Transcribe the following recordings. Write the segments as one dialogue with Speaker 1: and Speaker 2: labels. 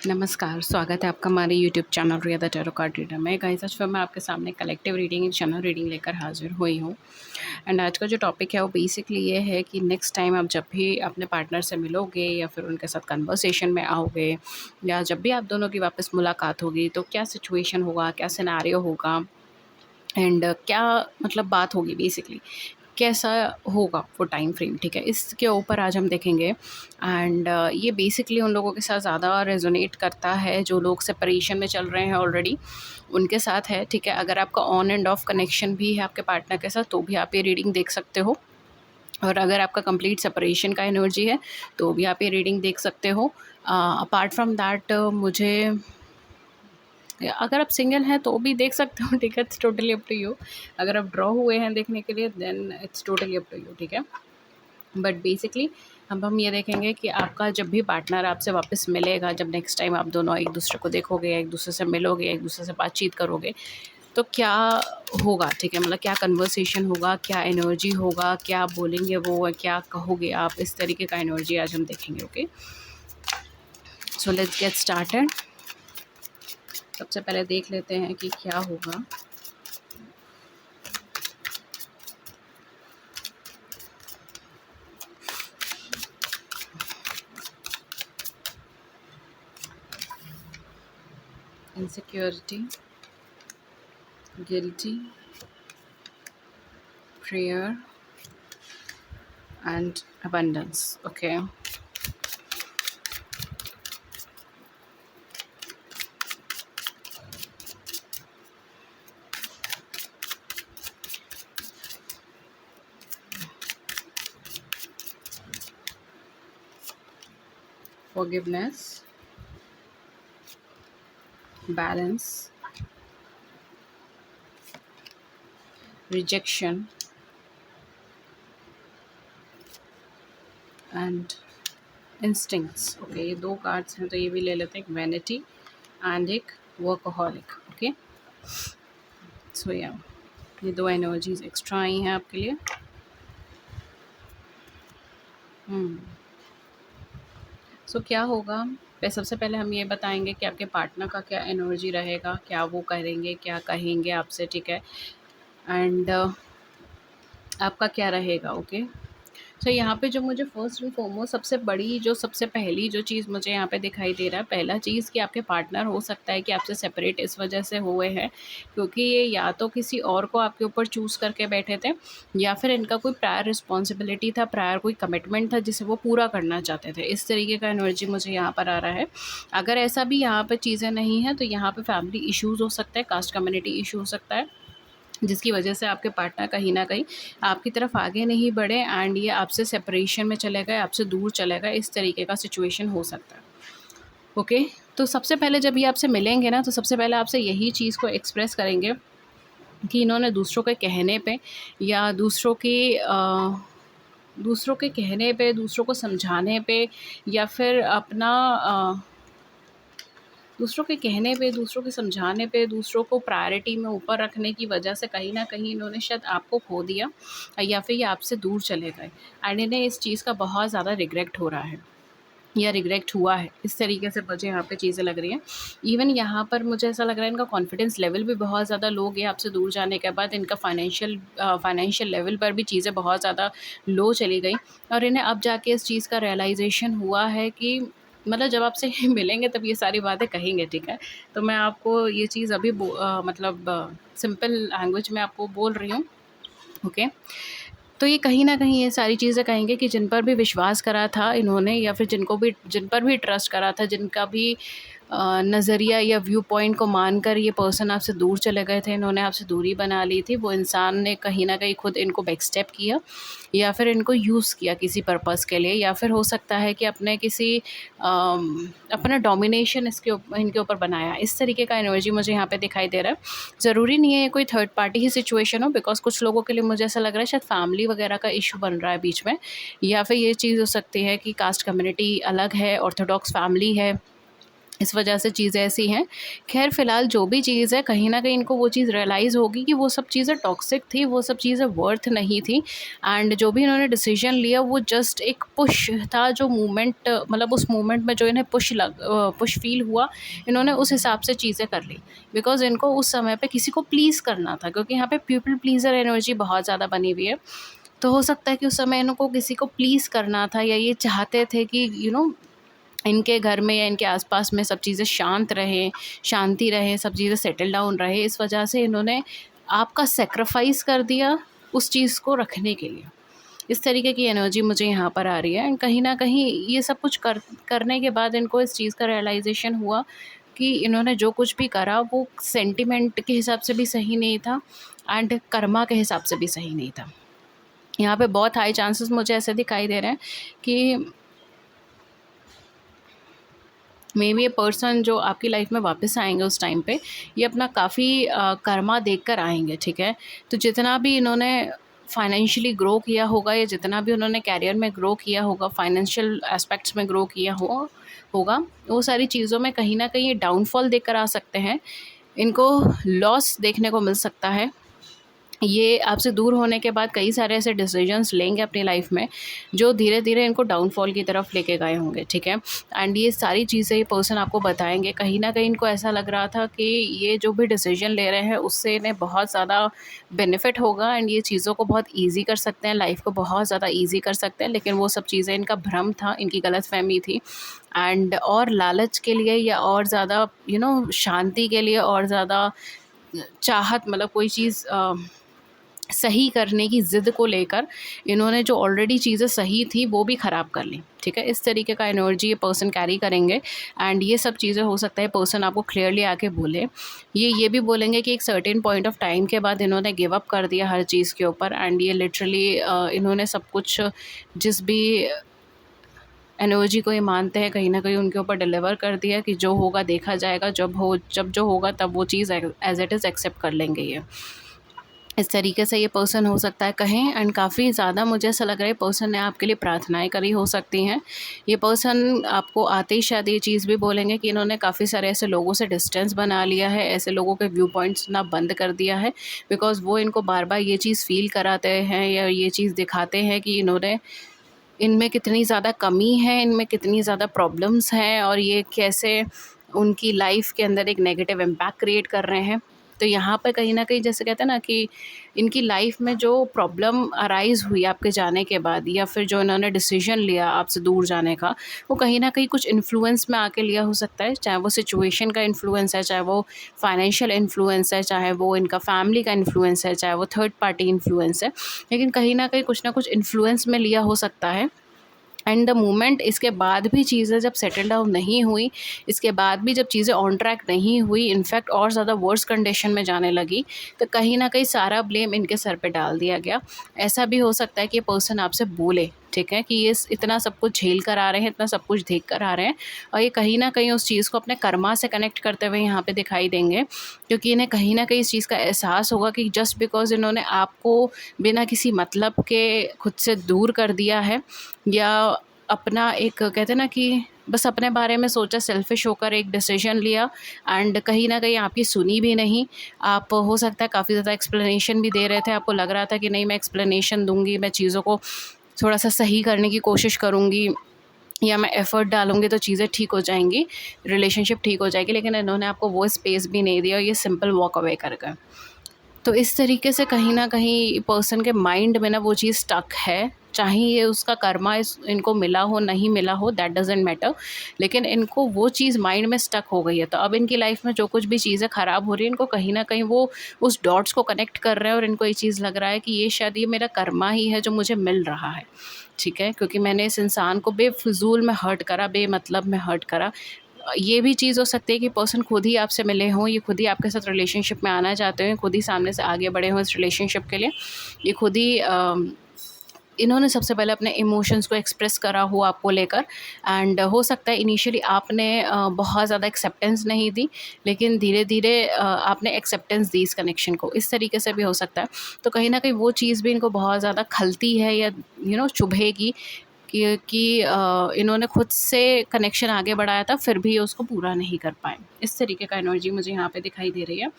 Speaker 1: नमस्कार, स्वागत है आपका हमारे YouTube channel Riya the tarot card reader में। गाइस, आज फिर मैं आपके सामने कलेक्टिव रीडिंग चैनल रीडिंग लेकर हाजिर हुई हूँ। एंड आज का जो टॉपिक है वो बेसिकली ये है कि नेक्स्ट टाइम आप जब भी अपने पार्टनर से मिलोगे या फिर उनके साथ कन्वर्सेशन में आओगे या जब भी आप दोनों की वापस मुलाकात होगी तो क्या सिचुएशन होगा, क्या सिनेरियो होगा एंड क्या मतलब बात होगी बेसिकली, कैसा होगा वो टाइम फ्रेम, ठीक है? इसके ऊपर आज हम देखेंगे। एंड ये बेसिकली उन लोगों के साथ ज़्यादा रेजोनेट करता है जो लोग सेपरेशन में चल रहे हैं ऑलरेडी, उनके साथ है, ठीक है? अगर आपका ऑन एंड ऑफ कनेक्शन भी है आपके पार्टनर के साथ तो भी आप ये रीडिंग देख सकते हो। और अगर आपका कंप्लीट सेपरेशन का एनर्जी है तो भी आप ये रीडिंग देख सकते हो। अपार्ट फ्रॉम दैट मुझे अगर आप सिंगल हैं तो भी देख सकते हो, ठीक है? It's totally up to you. अगर आप ड्रॉ हुए हैं देखने के लिए then it's totally up to you, ठीक है? बट बेसिकली अब हम ये देखेंगे कि आपका जब भी पार्टनर आपसे वापस मिलेगा, जब नेक्स्ट टाइम आप दोनों एक दूसरे को देखोगे, एक दूसरे से मिलोगे, एक दूसरे से बातचीत करोगे, तो क्या होगा, ठीक है? मतलब क्या कन्वर्सेशन होगा, क्या एनर्जी होगा, क्या बोलेंगे वो, क्या कहोगे आप, इस तरीके का एनर्जी आज हम देखेंगे। Okay, so let's get started. सबसे पहले देख लेते हैं कि क्या होगा। Insecurity, guilty, prayer and abundance. Okay, forgiveness, balance, rejection and instincts. Okay, ये दो कार्ड्स हैं तो ये भी ले लेते हैं, एक वैनिटी एंड एक वर्कहोलिक। ओके, सो या ये दो एनर्जीज एक्स्ट्रा आई हैं आपके लिए। सो क्या होगा, सबसे पहले हम ये बताएंगे कि आपके पार्टनर का क्या एनर्जी रहेगा, क्या वो करेंगे, क्या कहेंगे आपसे, ठीक है? एंड आपका क्या रहेगा। ओके, तो यहाँ पे जो मुझे फर्स्ट एंड फॉरमोस्ट सबसे बड़ी जो सबसे पहली जो चीज़ मुझे यहाँ पे दिखाई दे रहा है, पहला चीज़ कि आपके पार्टनर हो सकता है कि आपसे सेपरेट इस वजह से हुए हैं क्योंकि ये या तो किसी और को आपके ऊपर चूज़ करके बैठे थे या फिर इनका कोई प्रायर रिस्पॉन्सिबिलिटी था, प्रायर कोई कमिटमेंट था जिसे वो पूरा करना चाहते थे। इस तरीके का एनर्जी मुझे यहाँ पर आ रहा है। अगर ऐसा भी यहाँ पर चीज़ें नहीं हैं तो यहाँ पर फैमिली इशूज़ हो सकता है, कास्ट कम्युनिटी इशू हो सकता है जिसकी वजह से आपके पार्टनर कहीं न कहीं आपकी तरफ आगे नहीं बढ़े एंड ये आपसे सेपरेशन में चले गए, आपसे दूर चले गए, इस तरीके का सिचुएशन हो सकता है। ओके, तो सबसे पहले जब ये आपसे मिलेंगे ना तो सबसे पहले आपसे यही चीज़ को एक्सप्रेस करेंगे कि इन्होंने दूसरों के कहने पे या दूसरों के कहने पे, दूसरों को समझाने पे या फिर दूसरों के कहने पे, दूसरों के समझाने पे, दूसरों को प्रायोरिटी में ऊपर रखने की वजह से कहीं न कहीं इन्होंने शायद आपको खो दिया या फिर ये आपसे दूर चले गए एंड इन्हें इस चीज़ का बहुत ज़्यादा रिग्रेट हो रहा है या रिग्रेट हुआ है। इस तरीके से मुझे यहाँ पे चीज़ें लग रही हैं। इवन यहाँ पर मुझे ऐसा लग रहा है इनका कॉन्फिडेंस लेवल भी बहुत ज़्यादा लो गया आपसे दूर जाने के बाद। इनका फाइनेंशियल लेवल पर भी चीज़ें बहुत ज़्यादा लो चली गई और इन्हें अब जाके इस चीज़ का रियलाइज़ेशन हुआ है कि मतलब जब आपसे मिलेंगे तब ये सारी बातें कहेंगे, ठीक है? तो मैं आपको ये चीज़ अभी मतलब सिंपल लैंग्वेज में आपको बोल रही हूँ। ओके, तो ये कहीं न कहीं ये सारी चीज़ें कहेंगे कि जिन पर भी विश्वास करा था इन्होंने या फिर जिन पर भी ट्रस्ट करा था, जिनका भी नज़रिया या व्यू पॉइंट को मानकर ये पर्सन आपसे दूर चले गए थे, इन्होंने आपसे दूरी बना ली थी, वो इंसान ने कहीं न कहीं खुद इनको बैकस्टेप किया या फिर इनको यूज़ किया किसी पर्पस के लिए या फिर हो सकता है कि अपना डोमिनेशन इनके ऊपर बनाया। इस तरीके का एनर्जी मुझे यहाँ पे दिखाई दे रहा है। ज़रूरी नहीं है ये कोई थर्ड पार्टी की सिचुएशन हो, बिकॉज़ कुछ लोगों के लिए मुझे ऐसा लग रहा है शायद फैमिली वगैरह का इश्यू बन रहा है बीच में या फिर ये चीज़ हो सकती है कि कास्ट कम्युनिटी अलग है, ऑर्थोडॉक्स फैमिली है इस वजह से चीज़ें ऐसी हैं। ख़ैर फ़िलहाल जो भी चीज़ है, कहीं न कहीं इनको वो चीज़ रियलाइज़ होगी कि वो सब चीज़ें टॉक्सिक थी, वो सब चीज़ें वर्थ नहीं थी। एंड जो भी इन्होंने डिसीज़न लिया वो जस्ट एक पुश था, जो मूवमेंट मतलब उस मूवमेंट में जो इन्हें पुश फ़ील हुआ, इन्होंने उस हिसाब से चीज़ें कर ली। बिकॉज़ इनको उस समय पे किसी को प्लीज़ करना था, क्योंकि यहाँ पे पीपल प्लीज़र एनर्जी बहुत ज़्यादा बनी हुई है। तो हो सकता है कि उस समय इनको किसी को प्लीज़ करना था, या ये चाहते थे कि इनके घर में या इनके आसपास में सब चीज़ें शांत रहें, शांति रहे, सब चीज़ें सेटल डाउन रहे। इस वजह से इन्होंने आपका सैक्रिफ़ाइस कर दिया उस चीज़ को रखने के लिए। इस तरीके की एनर्जी मुझे यहाँ पर आ रही है। एंड कहीं न कहीं ये सब कुछ करने के बाद इनको इस चीज़ का रियलाइज़ेशन हुआ कि इन्होंने जो कुछ भी करा वो सेंटिमेंट के हिसाब से भी सही नहीं था, एंड कर्मा के हिसाब से भी सही नहीं था। यहाँ पे बहुत हाई चांसेस मुझे ऐसे दिखाई दे रहे हैं कि मे बी ये पर्सन जो आपकी लाइफ में वापस आएंगे उस टाइम पे, ये अपना काफ़ी कर्मा देख कर आएंगे, ठीक है। तो जितना भी इन्होंने फाइनेंशियली ग्रो किया होगा, या जितना भी उन्होंने कैरियर में ग्रो किया होगा, फाइनेंशियल एस्पेक्ट्स में ग्रो किया होगा, वो सारी चीज़ों में कहीं ना कहीं ये डाउनफॉल देख कर आ सकते हैं। इनको लॉस देखने को मिल सकता है। ये आपसे दूर होने के बाद कई सारे ऐसे डिसीजंस लेंगे अपनी लाइफ में, जो धीरे धीरे इनको डाउनफॉल की तरफ लेके गए होंगे, ठीक है। एंड ये सारी चीज़ें ये पर्सन आपको बताएंगे। कहीं ना कहीं इनको ऐसा लग रहा था कि ये जो भी डिसीजन ले रहे हैं उससे इन्हें बहुत ज़्यादा बेनिफिट होगा, एंड ये चीज़ों को बहुत ईजी कर सकते हैं, लाइफ को बहुत ज़्यादा ईजी कर सकते हैं। लेकिन वो सब चीज़ें इनका भ्रम था, इनकी गलतफहमी थी। एंड और लालच के लिए, या और ज़्यादा शांति के लिए, और ज़्यादा चाहत, मतलब कोई चीज़ सही करने की ज़िद को लेकर इन्होंने जो ऑलरेडी चीज़ें सही थी वो भी ख़राब कर ली, ठीक है। इस तरीके का एनर्जी ये पर्सन कैरी करेंगे। एंड ये सब चीज़ें हो सकता है पर्सन आपको क्लियरली आके बोले। ये भी बोलेंगे कि एक सर्टेन पॉइंट ऑफ टाइम के बाद इन्होंने गिव अप कर दिया हर चीज़ के ऊपर। एंड ये लिटरली इन्होंने सब कुछ, जिस भी एनर्जी को ये मानते हैं, कहीं ना कहीं उनके ऊपर डिलीवर कर दिया कि जो होगा देखा जाएगा, जब जो होगा तब वो चीज़ एज इट इज़ एक्सेप्ट कर लेंगे ये। इस तरीके से ये पर्सन हो सकता है कहें। एंड काफ़ी ज़्यादा मुझे ऐसा लग रहा है पर्सन ने आपके लिए प्रार्थनाएं करी हो सकती हैं। ये पर्सन आपको आते ही शायद ये चीज़ भी बोलेंगे कि इन्होंने काफ़ी सारे ऐसे लोगों से डिस्टेंस बना लिया है, ऐसे लोगों के व्यू पॉइंट्स ना बंद कर दिया है, बिकॉज़ वो इनको बार बार ये चीज़ फ़ील कराते हैं, या ये चीज़ दिखाते हैं कि इनमें कितनी ज़्यादा कमी है, इनमें कितनी ज़्यादा प्रॉब्लम्स हैं, और ये कैसे उनकी लाइफ के अंदर एक नेगेटिव इम्पैक्ट क्रिएट कर रहे हैं। तो यहाँ पर कहीं न कहीं जैसे कहते हैं ना कि इनकी लाइफ में जो प्रॉब्लम अराइज़ हुई आपके जाने के बाद, या फिर जो इन्होंने डिसीज़न लिया आपसे दूर जाने का, वो कहीं न कहीं कुछ इन्फ्लुएंस में आके लिया हो सकता है। चाहे वो सिचुएशन का इन्फ्लुएंस है, चाहे वो फाइनेंशियल इन्फ्लुएंस है, चाहे वो इनका फैमिली का इन्फ्लुएंस है, चाहे वो थर्ड पार्टी इन्फ्लुएंस है। लेकिन कहीं न कहीं कुछ ना कुछ इन्फ्लुएंस में लिया हो सकता है। एंड द मोमेंट इसके बाद भी चीज़ें जब सेटल डाउन नहीं हुई, इसके बाद भी जब चीज़ें ऑन ट्रैक नहीं हुई, इनफैक्ट और ज़्यादा वर्स कंडीशन में जाने लगी, तो कहीं ना कहीं सारा ब्लेम इनके सर पे डाल दिया गया। ऐसा भी हो सकता है कि ये पर्सन आपसे बोले, ठीक है, कि ये इतना सब कुछ झेल कर आ रहे हैं, इतना सब कुछ देख कर आ रहे हैं, और ये कहीं ना कहीं उस चीज़ को अपने कर्मा से कनेक्ट करते हुए यहाँ पे दिखाई देंगे। क्योंकि इन्हें कहीं ना कहीं इस चीज़ का एहसास होगा कि जस्ट बिकॉज इन्होंने आपको बिना किसी मतलब के खुद से दूर कर दिया है, या अपना एक कहते हैं ना कि बस अपने बारे में सोचा, सेल्फिश होकर एक डिसीजन लिया, एंड कहीं ना कहीं आपकी सुनी भी नहीं। आप हो सकता है काफ़ी ज़्यादा एक्सप्लेनेशन भी दे रहे थे, आपको लग रहा था कि नहीं मैं एक्सप्लेनेशन दूंगी, मैं चीज़ों को थोड़ा सा सही करने की कोशिश करूँगी, या मैं एफ़र्ट डालूँगी तो चीज़ें ठीक हो जाएंगी, रिलेशनशिप ठीक हो जाएगी। लेकिन इन्होंने आपको वो स्पेस भी नहीं दिया, और ये सिंपल वॉक अवे कर गए। तो इस तरीके से कहीं न कहीं पर्सन के माइंड में ना वो चीज़ स्टक है। चाहे ये उसका कर्मा इनको मिला हो, नहीं मिला हो, दैट डज़न्ट मैटर। लेकिन इनको वो चीज़ माइंड में स्टक हो गई है। तो अब इनकी लाइफ़ में जो कुछ भी चीज़ें ख़राब हो रही हैं, इनको कहीं न कहीं वो उस डॉट्स को कनेक्ट कर रहे हैं, और इनको ये चीज़ लग रहा है कि ये शायद ये मेरा कर्मा ही है जो मुझे मिल रहा है, ठीक है? क्योंकि मैंने इस इंसान को बेफ़िज़ूल में हर्ट करा, बेमतलब में हर्ट करा। ये भी चीज़ हो सकती है कि पर्सन खुद ही आपसे मिले हों, ये खुद ही आपके साथ रिलेशनशिप में आना चाहते हो, खुद ही सामने से आगे बढ़े हों इस रिलेशनशिप के लिए। ये खुद ही इन्होंने सबसे पहले अपने इमोशंस को एक्सप्रेस करा हो आपको लेकर। एंड हो सकता है इनिशियली आपने बहुत ज़्यादा एक्सेप्टेंस नहीं दी, लेकिन धीरे धीरे आपने एक्सेप्टेंस दी इस कनेक्शन को। इस तरीके से भी हो सकता है। तो कहीं ना कहीं वो चीज़ भी इनको बहुत ज़्यादा खलती है, या चुभेगी, इन्होंने खुद से कनेक्शन आगे बढ़ाया था, फिर भी उसको पूरा नहीं कर पाए। इस तरीके का एनर्जी मुझे यहाँ पे दिखाई दे रही है।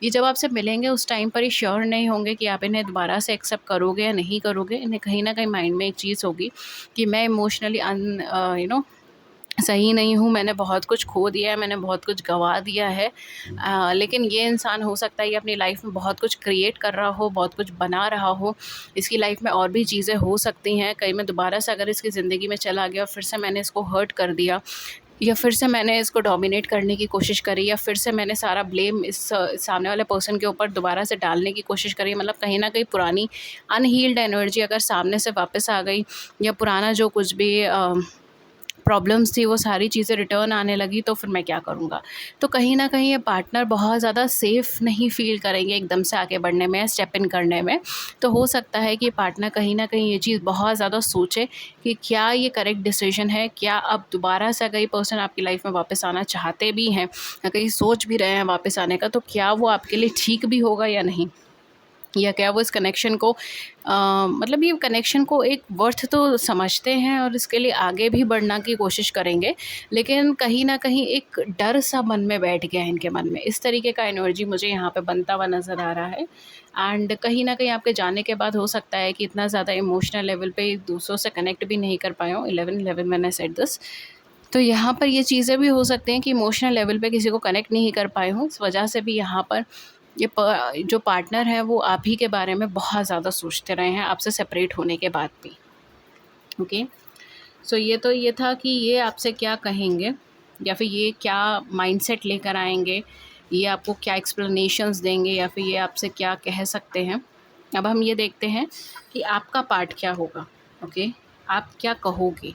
Speaker 1: ये जब आपसे मिलेंगे उस टाइम पर ये श्योर नहीं होंगे कि आप इन्हें दोबारा से एक्सेप्ट करोगे या नहीं करोगे। इन्हें कहीं न कहीं माइंड में एक चीज़ होगी कि मैं इमोशनली सही नहीं हूँ, मैंने बहुत कुछ खो दिया है, मैंने बहुत कुछ गँवा दिया है। लेकिन ये इंसान हो सकता है ये अपनी लाइफ़ में बहुत कुछ क्रिएट कर रहा हो, बहुत कुछ बना रहा हो, इसकी लाइफ़ में और भी चीज़ें हो सकती हैं। कहीं मैं दोबारा से अगर इसकी ज़िंदगी में चला गया, फिर से मैंने इसको हर्ट कर दिया, या फिर से मैंने इसको डोमिनेट करने की कोशिश करी, या फिर से मैंने सारा ब्लेम इस सामने वाले पर्सन के ऊपर दोबारा से डालने की कोशिश करी। मतलब कहीं न कहीं पुरानी अनहील्ड एनर्जी अगर सामने से वापस आ गई, या पुराना जो कुछ भी प्रॉब्लम्स थी वो सारी चीज़ें रिटर्न आने लगी, तो फिर मैं क्या करूँगा? तो कहीं न कहीं ये पार्टनर बहुत ज़्यादा सेफ़ नहीं फ़ील करेंगे एकदम से आगे बढ़ने में, स्टेप इन करने में। तो हो सकता है कि पार्टनर कहीं न कहीं ये चीज़ बहुत ज़्यादा सोचे कि क्या ये करेक्ट डिसीज़न है? क्या अब दोबारा से अगर ये पर्सन आपकी लाइफ़ में वापस आना चाहते भी हैं, अगर ये सोच भी रहे हैं वापस आने का, तो क्या वो आपके लिए ठीक भी होगा या नहीं? या क्या वो इस कनेक्शन को मतलब ये कनेक्शन को एक वर्थ तो समझते हैं और इसके लिए आगे भी बढ़ना की कोशिश करेंगे, लेकिन कहीं न कहीं एक डर सा मन में बैठ गया है इनके मन में। इस तरीके का एनर्जी मुझे यहाँ पे बनता हुआ नज़र आ रहा है। एंड कहीं न कहीं आपके जाने के बाद हो सकता है कि इतना ज़्यादा इमोशनल लेवल पे एक दूसरों से कनेक्ट भी नहीं कर पाए हों। 11-11 व्हेन आई सेड दिस, तो यहाँ पर ये चीज़ें भी हो सकती हैं कि इमोशनल लेवल पे किसी को कनेक्ट नहीं कर पाए हों। इस वजह से भी यहाँ पर जो पार्टनर है वो आप ही के बारे में बहुत ज़्यादा सोचते रहे हैं आपसे सेपरेट होने के बाद भी। ओके, सो ये था कि ये आपसे क्या कहेंगे, या फिर ये क्या माइंडसेट लेकर आएंगे, ये आपको क्या एक्सप्लेनेशंस देंगे, या फिर ये आपसे क्या कह सकते हैं। अब हम ये देखते हैं कि आपका पार्ट क्या होगा। ओके, आप क्या कहोगे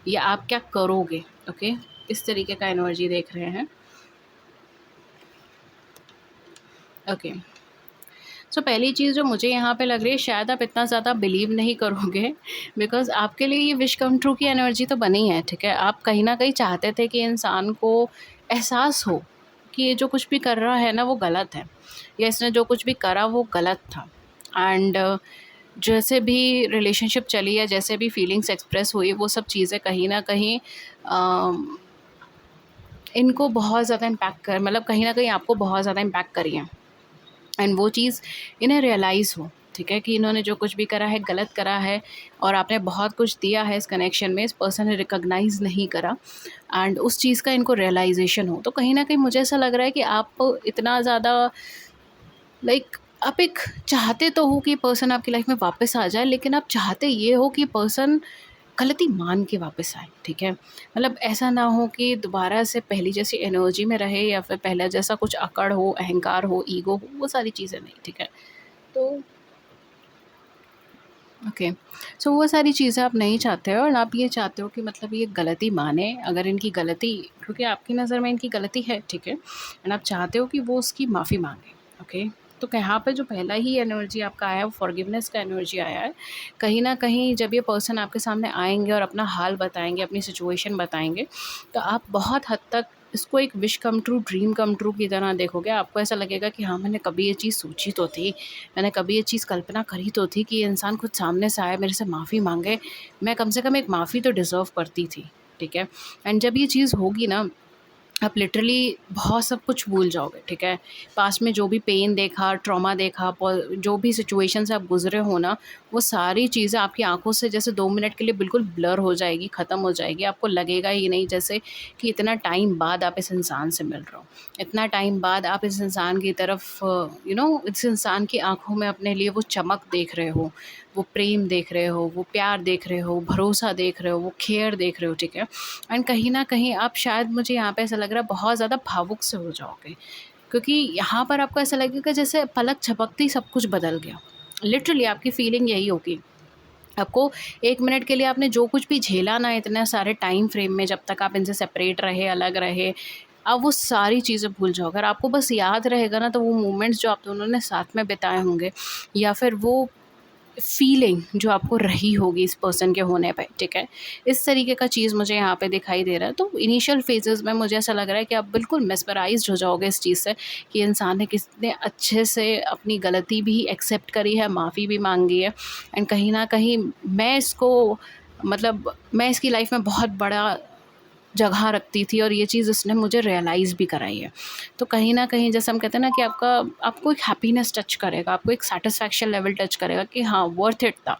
Speaker 1: या आप क्या करोगे। ओके, इस तरीके का एनर्जी देख रहे हैं। ओके, सो पहली चीज़ जो मुझे यहाँ पे लग रही है, शायद आप इतना ज़्यादा बिलीव नहीं करोगे, बिकॉज़ आपके लिए ये विश कम ट्रू की एनर्जी तो बनी है, ठीक है? आप कहीं न कहीं चाहते थे कि इंसान को एहसास हो कि ये जो कुछ भी कर रहा है ना वो गलत है, या इसने जो कुछ भी करा वो गलत था। एंड जैसे भी रिलेशनशिप चली या जैसे भी फीलिंग्स एक्सप्रेस हुई, वो सब चीज़ें कहीं न कहीं इनको बहुत ज़्यादा इम्पैक्ट कर मतलब कहीं न कहीं आपको बहुत ज़्यादा इम्पैक्ट करी है। एंड वो चीज़ इन्हें रियलाइज़ हो, ठीक है, कि इन्होंने जो कुछ भी करा है गलत करा है, और आपने बहुत कुछ दिया है इस कनेक्शन में, इस पर्सन ने रिकॉग्नाइज़ नहीं करा, एंड उस चीज़ का इनको रियलाइजेशन हो। तो कहीं न कहीं मुझे ऐसा लग रहा है कि आप इतना ज़्यादा लाइक आप एक चाहते तो हो कि पर्सन आपकी लाइफ में वापस आ जाए, लेकिन आप चाहते ये हो कि पर्सन गलती मान के वापस आए, ठीक है? मतलब ऐसा ना हो कि दोबारा से पहली जैसी एनर्जी में रहे, या फिर पहले जैसा कुछ अकड़ हो, अहंकार हो, ईगो हो, वो सारी चीज़ें नहीं, ठीक है? तो ओके, सो वो सारी चीज़ें आप नहीं चाहते हो, और आप ये चाहते हो कि मतलब ये गलती माने, अगर इनकी गलती, क्योंकि आपकी नज़र में इनकी गलती है, ठीक है? एंड आप चाहते हो कि वो उसकी माफ़ी मांगे। ओके, तो यहाँ पे जो पहला ही एनर्जी आपका आया है वो फॉरगिवनेस का एनर्जी आया है। कहीं ना कहीं जब ये पर्सन आपके सामने आएंगे और अपना हाल बताएंगे, अपनी सिचुएशन बताएंगे, तो आप बहुत हद तक इसको एक wish come true, dream come true की तरह देखोगे। आपको ऐसा लगेगा कि हाँ, मैंने कभी ये चीज़ सोची तो थी, मैंने कभी ये चीज़ कल्पना करी तो थी कि ये इंसान खुद सामने से आए, मेरे से माफ़ी मांगे, मैं कम से कम एक माफ़ी तो डिज़र्व करती थी, ठीक है? एंड जब ये चीज़ होगी ना, आप लिटरली बहुत सब कुछ भूल जाओगे, ठीक है? पास्ट में जो भी पेन देखा, ट्रॉमा देखा, जो भी सिचुएशन से आप गुज़रे हो ना, वो सारी चीज़ें आपकी आँखों से जैसे 2 मिनट के लिए बिल्कुल ब्लर हो जाएगी, ख़त्म हो जाएगी। आपको लगेगा ही नहीं जैसे कि इतना टाइम बाद आप इस इंसान से मिल रहे हो। इतना टाइम बाद आप इस इंसान की तरफ इस इंसान की आँखों में अपने लिए वो चमक देख रहे हो, वो प्रेम देख रहे हो, वो प्यार देख रहे हो, भरोसा देख रहे हो, वो केयर देख रहे हो, ठीक है? एंड कहीं न कहीं आप शायद, मुझे यहाँ पे ऐसा लग रहा है, बहुत ज़्यादा भावुक से हो जाओगे, क्योंकि यहाँ पर आपको ऐसा लगेगा जैसे पलक झपकते ही सब कुछ बदल गया। लिटरली आपकी फीलिंग यही होगी। आपको 1 मिनट के लिए आपने जो कुछ भी झेला ना इतने सारे टाइम फ्रेम में, जब तक आप इनसे सेपरेट रहे, अलग रहे, आप वो सारी चीज़ें भूल जाओ। अगर आपको बस याद रहेगा ना, तो वो मोमेंट्स जो आप दोनों ने साथ में बिताए होंगे, या फिर वो फीलिंग जो आपको रही होगी इस पर्सन के होने पे, ठीक है? इस तरीके का चीज़ मुझे यहाँ पे दिखाई दे रहा है। तो इनिशियल फेजेज़ में मुझे ऐसा लग रहा है कि आप बिल्कुल मेस्मराइज़्ड हो जाओगे इस चीज़ से, कि इंसान ने कितने अच्छे से अपनी गलती भी एक्सेप्ट करी है, माफ़ी भी माँगी है, एंड कहीं न कहीं मैं इसको मतलब मैं इसकी लाइफ में बहुत बड़ा जगह रखती थी और ये चीज़ उसने मुझे रियलाइज़ भी कराई है। तो कहीं न कहीं जैसे हम कहते हैं ना कि आपको एक हैप्पीनेस टच करेगा, आपको एक सैटिस्फैक्शन लेवल टच करेगा कि हाँ, वर्थ इट था।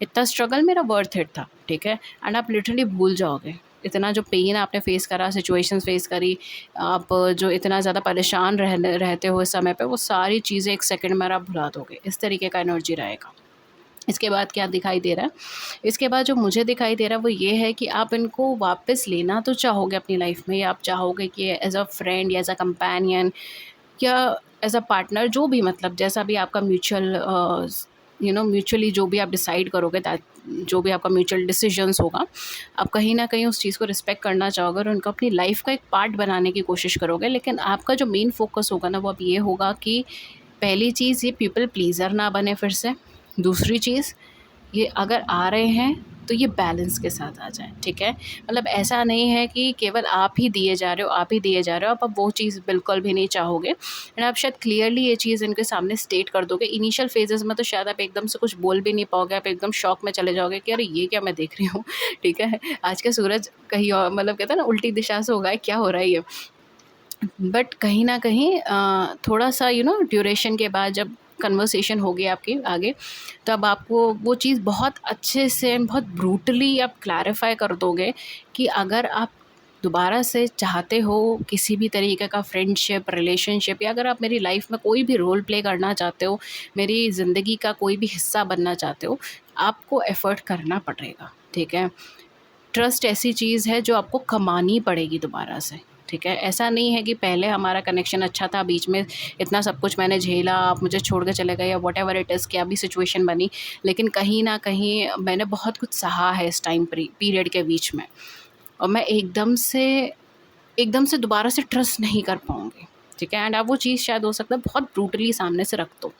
Speaker 1: इतना स्ट्रगल मेरा वर्थ इट था, ठीक है? एंड आप लिटरली भूल जाओगे। इतना जो पेन आपने फ़ेस करा, सिचुएशंस फ़ेस करी, आप जो इतना ज़्यादा परेशान रहते हो इस समय पे, वो सारी चीज़ें 1 सेकंड में आप भुला दोगे। इस तरीके का एनर्जी रहेगा। इसके बाद क्या दिखाई दे रहा है? इसके बाद जो मुझे दिखाई दे रहा है वो ये है कि आप इनको वापस लेना तो चाहोगे अपनी लाइफ में, या आप चाहोगे कि एज़ अ फ्रेंड या एज़ अ कंपेनियन या एज़ अ पार्टनर, जो भी, मतलब जैसा भी आपका म्यूचुअली जो भी आप डिसाइड करोगे, दैट जो भी आपका म्यूचुअल डिसीजंस होगा, आप कहीं न कहीं उस चीज़ को रिस्पेक्ट करना चाहोगे और उनको अपनी लाइफ का एक पार्ट बनाने की कोशिश करोगे। लेकिन आपका जो मेन फ़ोकस होगा ना, वो अब ये होगा कि पहली चीज़, ये पीपल प्लीज़र ना बने फिर से। दूसरी चीज़, ये अगर आ रहे हैं तो ये बैलेंस के साथ आ जाएँ, ठीक है? मतलब ऐसा नहीं है कि केवल आप ही दिए जा रहे हो, आप ही दिए जा रहे हो, आप अब वो चीज़ बिल्कुल भी नहीं चाहोगे एंड आप शायद क्लियरली ये चीज़ इनके सामने स्टेट कर दोगे। इनिशियल फ़ेज़ेज़ में तो शायद आप एकदम से कुछ बोल भी नहीं पाओगे, आप एकदम शॉक में चले जाओगे कि अरे! ये क्या मैं देख रही हूँ, ठीक है? आज का सूरज कहीं और, मतलब कहते हैं ना, उल्टी दिशा से उगा है, क्या हो रहा है ये? बट कहीं न कहीं थोड़ा-सा ड्यूरेशन के बाद जब कन्वर्सेशन होगी आपकी आगे, तब आपको वो चीज़ बहुत अच्छे से, बहुत ब्रूटली आप क्लैरिफ़ाई कर दोगे कि अगर आप दोबारा से चाहते हो किसी भी तरीके का फ्रेंडशिप, रिलेशनशिप, या अगर आप मेरी लाइफ़ में कोई भी रोल प्ले करना चाहते हो, मेरी ज़िंदगी का कोई भी हिस्सा बनना चाहते हो, आपको एफ़र्ट करना पड़ेगा, ठीक है? ट्रस्ट ऐसी चीज़ है जो आपको कमानी पड़ेगी दोबारा से, ठीक है? ऐसा नहीं है कि पहले हमारा कनेक्शन अच्छा था, बीच में इतना सब कुछ मैंने झेला, आप मुझे छोड़ के चले गए, या व्हाटएवर इट इज़, क्या भी सिचुएशन बनी, लेकिन कहीं न कहीं मैंने बहुत कुछ सहा है इस टाइम पीरियड के बीच में, और मैं एकदम से दोबारा से ट्रस्ट नहीं कर पाऊँगी, ठीक है? एंड आप वो चीज़ शायद हो सकता है बहुत ब्रूटली सामने से रख दो,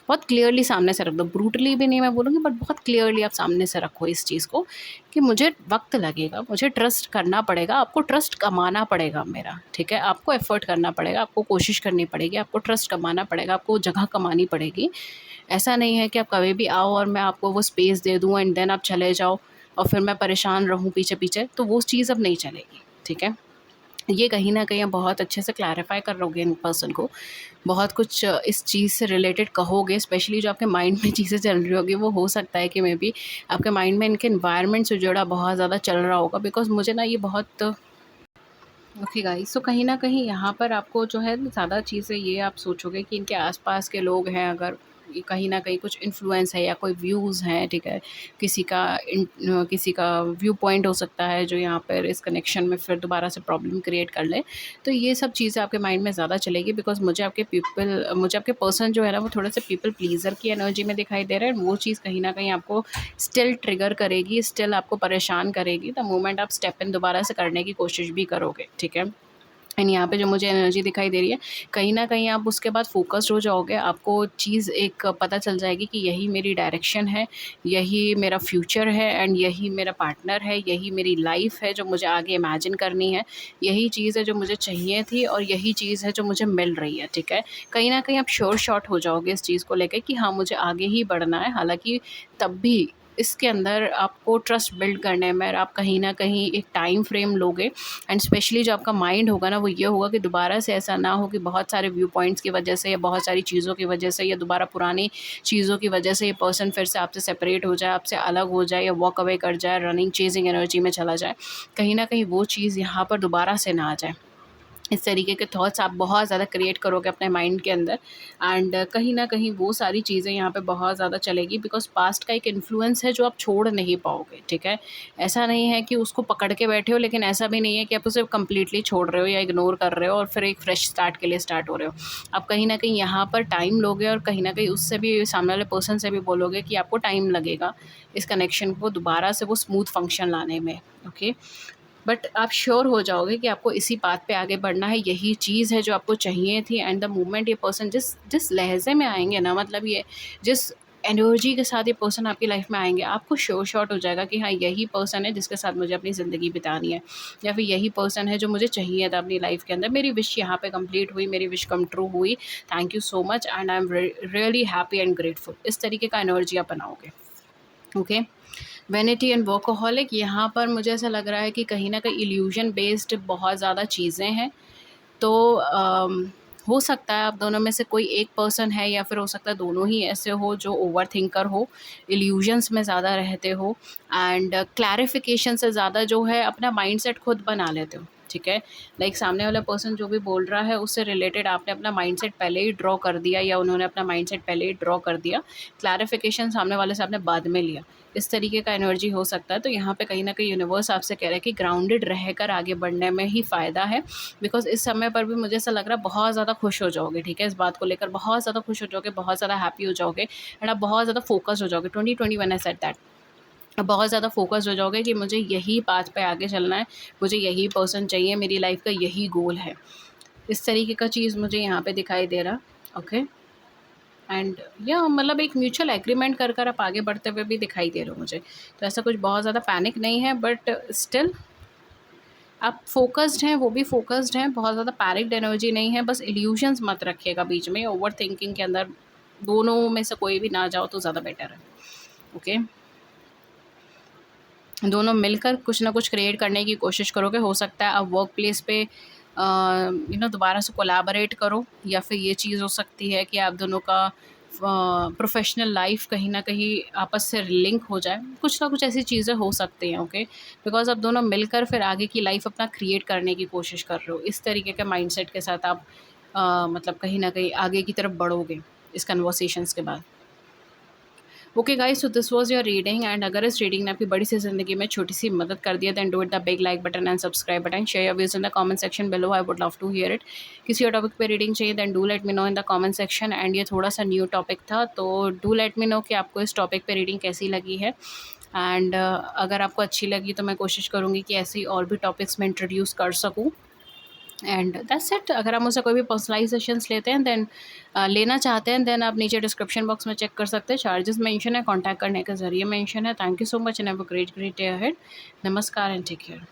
Speaker 1: बहुत क्लियरली सामने से रख दो, ब्रूटली भी नहीं मैं बोलूँगी, बट बहुत क्लियरली आप सामने से रखो इस चीज़ को कि मुझे वक़्त लगेगा, मुझे ट्रस्ट करना पड़ेगा, आपको ट्रस्ट कमाना पड़ेगा मेरा, ठीक है? आपको एफ़र्ट करना पड़ेगा, आपको कोशिश करनी पड़ेगी, आपको ट्रस्ट कमाना पड़ेगा, आपको जगह कमानी पड़ेगी। ऐसा नहीं है कि आप कभी भी आओ और मैं आपको वो स्पेस दे दूँ एंड देन आप चले जाओ और फिर मैं परेशान रहूँ पीछे-पीछे, तो वो चीज़ अब नहीं चलेगी, ठीक है? ये कहीं न कहीं आप बहुत अच्छे से क्लैरिफ़ाई करोगे इन पर्सन को, बहुत कुछ इस चीज़ से रिलेटेड कहोगे, स्पेशली जो आपके माइंड में चीज़ें चल रही होगी, वो हो सकता है कि मेबी आपके माइंड में इनके एनवायरनमेंट से जुड़ा बहुत ज़्यादा चल रहा होगा, बिकॉज़ मुझे ना ये बहुत ओके गाइस, सो कहीं न कहीं यहाँ पर आपको जो है ज़्यादा चीज़ें ये आप सोचोगे कि इनके आस-पास के लोग हैं, अगर ये कहीं न कहीं कुछ इन्फ्लुएंस है या कोई व्यूज़ हैं, ठीक है? किसी का व्यू पॉइंट हो सकता है जो यहाँ पर इस कनेक्शन में फिर दोबारा से प्रॉब्लम क्रिएट कर ले। तो ये सब चीज़ें आपके माइंड में ज़्यादा चलेगी, बिकॉज़ मुझे आपके पर्सन जो है ना, वो थोड़े-से पीपल प्लीज़र की एनर्जी में दिखाई दे रहे हैं, वो चीज़ कहीं न कहीं आपको स्टिल ट्रिगर करेगी, स्टिल आपको परेशान करेगी द मोमेंट आप स्टेप इन दोबारा से करने की कोशिश भी करोगे, ठीक है? एंड यहाँ पे जो मुझे एनर्जी दिखाई दे रही है, कहीं न कहीं आप उसके बाद फ़ोकस्ड हो जाओगे, आपको चीज़ एक पता चल जाएगी कि यही मेरी डायरेक्शन है, यही मेरा फ्यूचर है एंड यही मेरा पार्टनर है, यही मेरी लाइफ़ है जो मुझे आगे इमेजिन करनी है, यही चीज़ है जो मुझे चाहिए थी और यही चीज़ है जो मुझे मिल रही है, ठीक है? कहीं न कहीं आप श्योर शॉट हो जाओगे इस चीज़ को लेके कि हाँ, मुझे आगे ही बढ़ना है, हालाँकि तब भी इसके अंदर आपको ट्रस्ट बिल्ड करने में आप कहीं न कहीं एक टाइम फ्रेम लोगे एंड स्पेशली जो आपका माइंड होगा ना, वो ये होगा कि दोबारा से ऐसा ना हो कि बहुत सारे व्यू पॉइंट्स की वजह से या बहुत सारी चीज़ों की वजह से या दोबारा पुरानी चीज़ों की वजह से ये पर्सन फिर से आपसे सेपरेट हो जाए, आपसे अलग हो जाए या वॉक अवे कर जाए, रनिंग चेजिंग एनर्जी में चला जाए। कहीं न कहीं वो चीज़ यहाँ पर दोबारा से ना आ जाए। इस तरीके के थॉट्स आप बहुत ज़्यादा क्रिएट करोगे अपने माइंड के अंदर एंड कहीं न कहीं वो सारी चीज़ें यहाँ पे बहुत ज़्यादा चलेगी, बिकॉज़ पास्ट का एक इन्फ्लुएंस है जो आप छोड़ नहीं पाओगे, ठीक है? ऐसा नहीं है कि उसको पकड़ के बैठे हो, लेकिन ऐसा भी नहीं है कि आप उसे कंप्लीटली छोड़ रहे हो या इग्नोर कर रहे हो और फिर एक फ्रेश स्टार्ट के लिए स्टार्ट हो रहे हो। आप कहीं न कहीं यहाँ पर टाइम लोगे और कहीं न कहीं उससे भी, सामने वाले पर्सन से भी बोलोगे कि आपको टाइम लगेगा इस कनेक्शन को दोबारा से वो स्मूथ फंक्शन लाने में, ओके? बट आप श्योर हो जाओगे कि आपको इसी बात पे आगे बढ़ना है, यही चीज़ है जो आपको चाहिए थी एंड द मोमेंट ये पर्सन जिस जिस लहज़े में आएँगे ना, मतलब ये जिस एनर्जी के साथ ये पर्सन आपकी लाइफ में आएँगे, आपको श्योर शॉट हो जाएगा कि हाँ, यही पर्सन है जिसके साथ मुझे अपनी ज़िंदगी बितानी है, या फिर यही पर्सन है जो मुझे चाहिए था अपनी लाइफ के अंदर। मेरी विश यहाँ पे कंप्लीट हुई, मेरी विश कम ट्रू हुई। Thank you so much and I am really happy and grateful. इस तरीके का एनर्जी आप बनाओगे, ओके? वैनिटी एंड वर्कोहॉलिक, यहाँ पर मुझे ऐसा लग रहा है कि कहीं न कहीं इल्यूज़न बेस्ड बहुत ज़्यादा चीज़ें हैं। तो हो सकता है आप दोनों में से कोई एक पर्सन है, या फिर हो सकता है दोनों ही ऐसे हो जो ओवरथिंकर हो, इल्यूजन्स में ज़्यादा रहते हो, एंड क्लैरिफिकेशन से ज़्यादा जो है अपना माइंडसेट खुद बना लेते हो, ठीक है। लाइक सामने वाला पर्सन जो भी बोल रहा है उससे रिलेटेड आपने अपना माइंडसेट पहले ही ड्रॉ कर दिया, या उन्होंने अपना माइंडसेट पहले ही ड्रॉ कर दिया, क्लैरिफिकेशन सामने वाले से आपने बाद में लिया। इस तरीके का एनर्जी हो सकता है। तो यहाँ पे कहीं न कहीं यूनिवर्स आपसे कह रहा है कि ग्राउंडेड रहकर आगे बढ़ने में ही फ़ायदा है। बिकॉज़ इस समय पर भी मुझे ऐसा लग रहा है बहुत ज़्यादा खुश हो जाओगे, ठीक है? इस बात को लेकर बहुत ज़्यादा खुश हो जाओगे, बहुत ज़्यादा हैप्पी हो जाओगे, एंड आप बहुत ज़्यादा फ़ोकस्ड हो जाओगे। 2021 आई सेड दैट। आप बहुत ज़्यादा फ़ोकस्ड हो जाओगे कि मुझे यही पाथ पे आगे चलना है, मुझे यही पर्सन चाहिए, मेरी लाइफ़ का यही गोल है। इस तरीके का चीज़ मुझे यहाँ पे दिखाई दे रहा, ओके? एंड या मतलब एक म्यूचुअल एग्रीमेंट कर आप आगे बढ़ते हुए भी दिखाई दे रहे हो मुझे। तो ऐसा कुछ बहुत ज़्यादा पैनिक नहीं है, बट स्टिल आप फ़ोकस्ड हैं, वो भी फ़ोकस्ड हैं, बहुत ज़्यादा पैनिक्ड एनर्जी नहीं है, बस इल्यूशंस मत रखिएगा बीच में, ओवरथिंकिंग के अंदर दोनों में से कोई भी ना जाओ तो ज़्यादा बेटर है, ओके? दोनों मिलकर कुछ ना कुछ क्रिएट करने की कोशिश करोगे। हो सकता है आप वर्क प्लेस पे दोबारा से कोलैबोरेट करो, या फिर ये चीज़ हो सकती है कि आप दोनों का प्रोफेशनल लाइफ कहीं न कहीं आपस से लिंक हो जाए। कुछ ना कुछ ऐसी चीज़ें हो सकती हैं, ओके? बिकॉज़ आप दोनों मिलकर फिर आगे की लाइफ अपना क्रिएट करने की कोशिश कर रहे हो। इस तरीके के माइंडसेट के साथ आप मतलब कहीं न कहीं आगे की तरफ बढ़ोगे इस कन्वर्सेशंस के बाद। Okay guys, so this was your reading, and अगर इस रीडिंग ने आपकी बड़ी सी ज़िंदगी में छोटी सी मदद कर दिया, then do it the big like button and subscribe button, share your views in the comment section below, I would love to hear it. किसी और टॉपिक पे रीडिंग चाहिए then do let me know in the comment section. And ये थोड़ा सा new topic था, तो do let me no कि आपको इस टॉपिक पे रीडिंग कैसी लगी है। एंड अगर आपको अच्छी लगी तो मैं कोशिश करूँगी कि ऐसी और भी टॉपिक्स में इंट्रोड्यूस कर सकूँ। And that's it. अगर आप मुझसे कोई भी पर्सनलाइज सेशंस लेते हैं, देन लेना चाहते हैं, देन आप नीचे डिस्क्रिप्शन बॉक्स में चेक कर सकते हैं। चार्जेस मेंशन है, कॉन्टैक्ट करने के ज़रिए मेंशन है। Thank you so much and have a great day ahead. नमस्कार एंड टेक केयर।